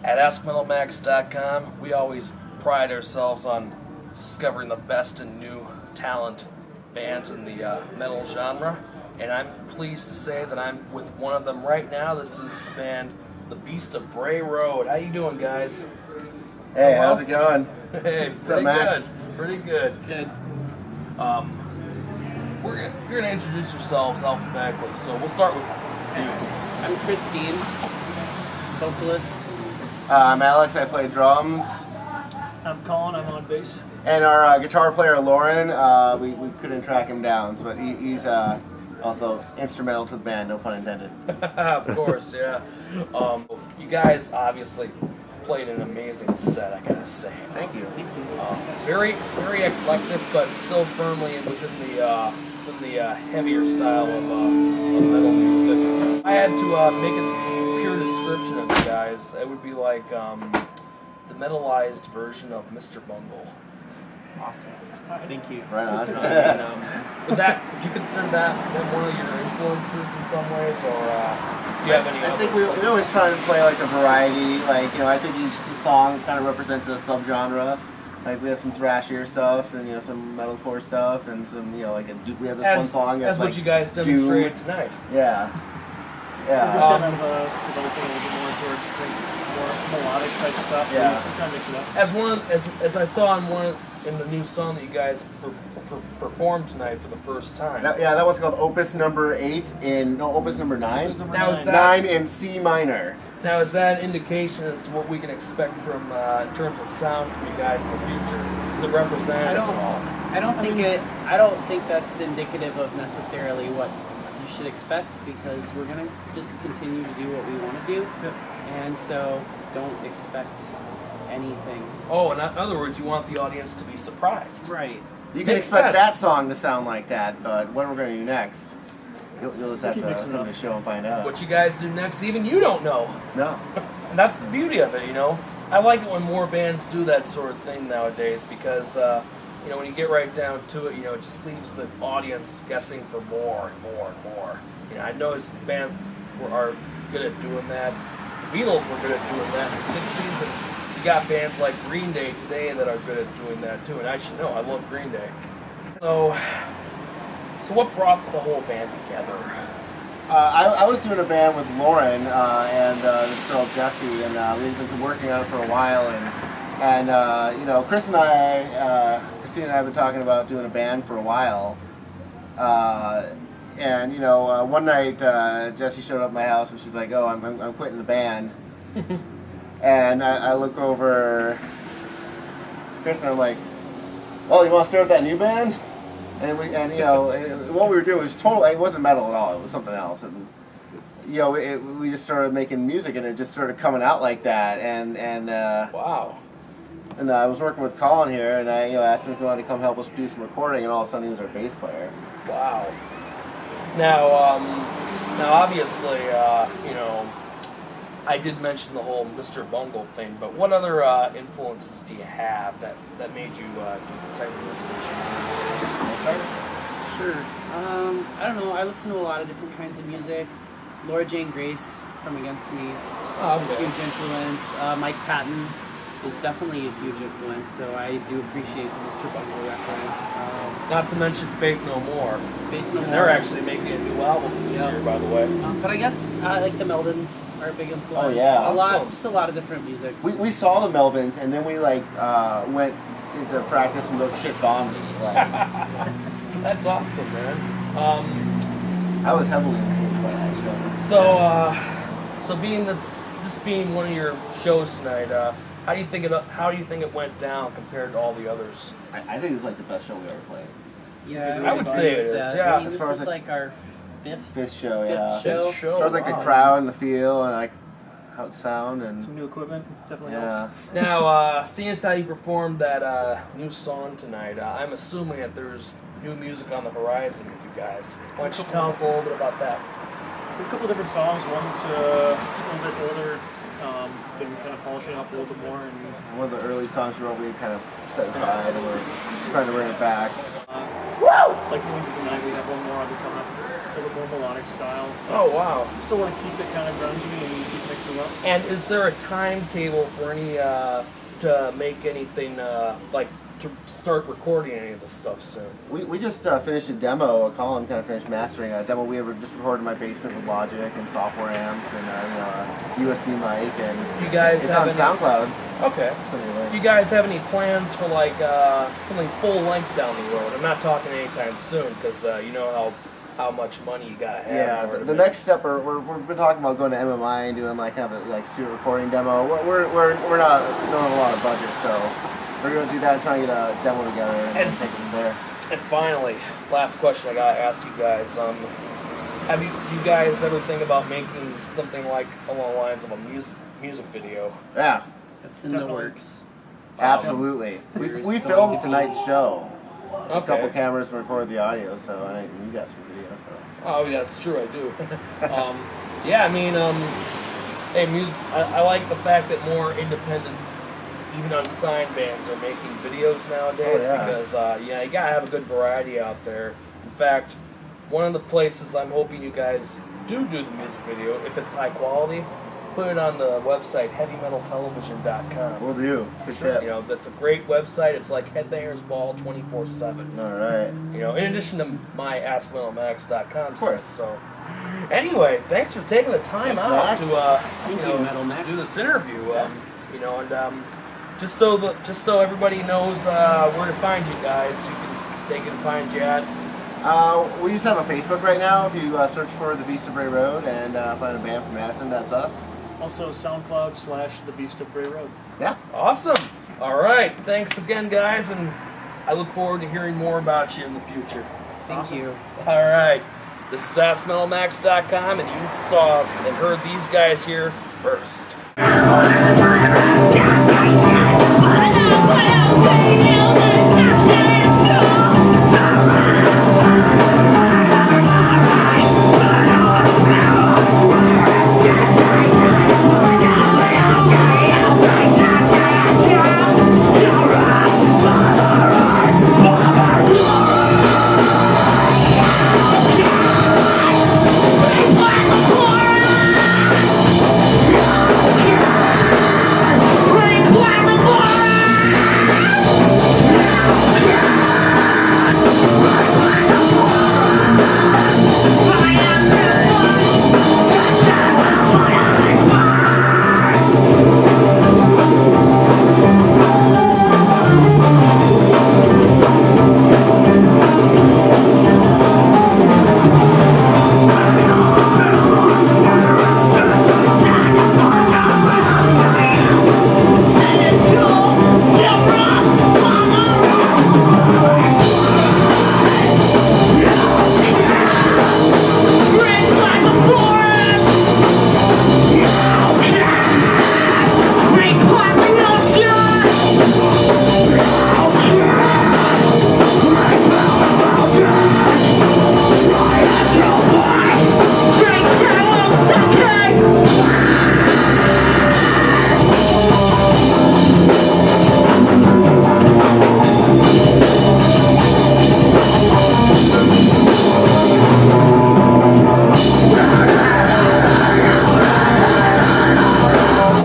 At AskMetalMax.com, we always pride ourselves on discovering the best and new talent bands in the metal genre, and I'm pleased to say that I'm with one of them right now. This is the band, the Beast of Bray Road. How you doing, guys? Hey, how's it going? Hey, What's up, Max? Pretty good. Good. You're gonna introduce yourselves alphabetically, so we'll start with you. I'm Christine, vocalist. I'm Alex, I play drums. I'm Colin, I'm on bass. And our guitar player, Lauren, we couldn't track him down, but he's also instrumental to the band, no pun intended. Of course, yeah. You guys obviously played an amazing set, I gotta say. Thank you. Very eclectic, but still firmly within the heavier style of metal music. I had to make a pure description of you guys. It would be like the metalized version of Mr. Bungle. Awesome. Thank you. Right on. Would you consider that one of your influences in some ways, or do you have any I others? think we always try to play like a variety. Like, I think each song kind of represents a subgenre. Like, we have some thrashier stuff, and some metalcore stuff, and some we have this one song that's what like you guys demonstrated tonight. Yeah. We've kind of developing a little bit more towards more melodic type stuff. Yeah. We kind of mix it up. As I saw in the new song that you guys performed tonight for the first time. That one's called Opus number 8 Opus number 9. Opus number Now, 9. is that- 9 in C minor. Now, is that an indication as to what we can expect from in terms of sound from you guys in the future? Is it representative at all? I don't think that's indicative of necessarily what you should expect, because we're gonna just continue to do what we want to do, and so don't expect anything. Oh, in other words, you want the audience to be surprised. Right. You can Makes expect sense. that song to sound like that, but what we're going to do next, you'll just have Keep to mixing it come to up. the show and find out. What you guys do next, even you don't know. No. And that's the beauty of it, I like it when more bands do that sort of thing nowadays, because when you get right down to it, it just leaves the audience guessing for more and more and more. I noticed bands are good at doing that. The Beatles were good at doing that in the 60s, and you got bands like Green Day today that are good at doing that too. And I should know, I love Green Day. So what brought the whole band together? I was doing a band with Lauren and this girl Jessie, and we've been working on it for a while. And Christine and I have been talking about doing a band for a while. One night Jessie showed up at my house and she's like, "Oh, I'm quitting the band." And I look over Chris and I'm like, "Oh, you want to start that new band?" And what we were doing was totally, it wasn't metal at all. It was something else. And we just started making music, and it just started coming out like that. And Wow. And I was working with Colin here, and I asked him if he wanted to come help us do some recording, and all of a sudden he was our bass player. Wow. Now obviously, I did mention the whole Mr. Bungle thing, but what other influences do you have that made you do the type of music that you do? Sure. I don't know. I listen to a lot of different kinds of music. Laura Jane Grace from Against Me, Okay. huge influence. Mike Patton is definitely a huge influence, so I do appreciate the Mr. Bungle reference. Not to mention Faith No More. Faith No And More. they're actually making a new album this year, by the way. But I guess like the Meldons are a big influence. Oh, yeah. Awesome. Just a lot of different music. We saw the Melvins, and then we went into practice and wrote Shit Bomb Me. That's awesome, man. I was heavily influenced by that show. So being this being one of your shows tonight, how do you think it went down compared to all the others? I think it's like the best show we ever played. Yeah, I would say it is, yeah. I mean, As this far as is like our fifth show, yeah. show. Fifth show. As far as like Wow. the crowd and the feel and like how it sound and Some new equipment definitely yeah. helps. Now, seeing as how you performed that new song tonight, I'm assuming that there's new music on the horizon with you guys. Why don't you tell us a little bit about that? A couple different songs. One's a little bit older. Been kind of polishing up a little bit more. And One of the early songs we wrote, we kind of set aside and we're trying to bring it back. Like when we did tonight, we have one more other coming up, a little more melodic style. Oh, wow. Still want to keep it kind of grungy and keep mixing it up. And is there a timetable for any, to make anything, like, to start recording any of this stuff soon? We just finished a demo. Colin kind of finished mastering a demo we just recorded in my basement with Logic and software amps and USB mic, and You guys it's have on any? SoundCloud. Okay. So anyway. Do you guys have any plans for like something full length down the road? I'm not talking anytime soon because you know how much money you gotta have. Yeah, in order the to next step, we've been talking about going to MMI and doing like kind of a studio recording demo. We're not don't have a lot of budget, so we're going to do that and try and get a demo together and take it from there. And finally, last question I gotta ask you guys: have you guys ever think about making something like along the lines of a music video? Yeah, That's in the Definitely. works. absolutely. We There is we going filmed to be- tonight's show. A couple Okay. cameras recorded the audio, so you got some video. So Oh yeah, that's true. I do. Yeah, I mean, hey, music. I like the fact that more independent, even unsigned bands are making videos nowadays Oh, yeah. because yeah, you gotta have a good variety out there. In fact, one of the places I'm hoping you guys do the music video, if it's high quality, put it on the website heavymetaltelevision.com. we'll do. Good tip. You know, that's a great website. It's like Headbangers Ball 24/7. All right. You know, in addition to my AskMetalMax.com. Of course. So, anyway, thanks for taking the time Thanks, out Max. to Thank you, Metal to Max. do this interview. Yeah. You know, and just so everybody knows where to find you guys, they can find you at. We just have a Facebook right now. If you search for the Beast of Bray Road and find a band from Madison, that's us. Also, SoundCloud / The Beast of Bray Road. Yeah. Awesome. All right. Thanks again, guys, and I look forward to hearing more about you in the future. Thank Awesome. you. All right. This is AskMetalMax.com, and you saw and heard these guys here first.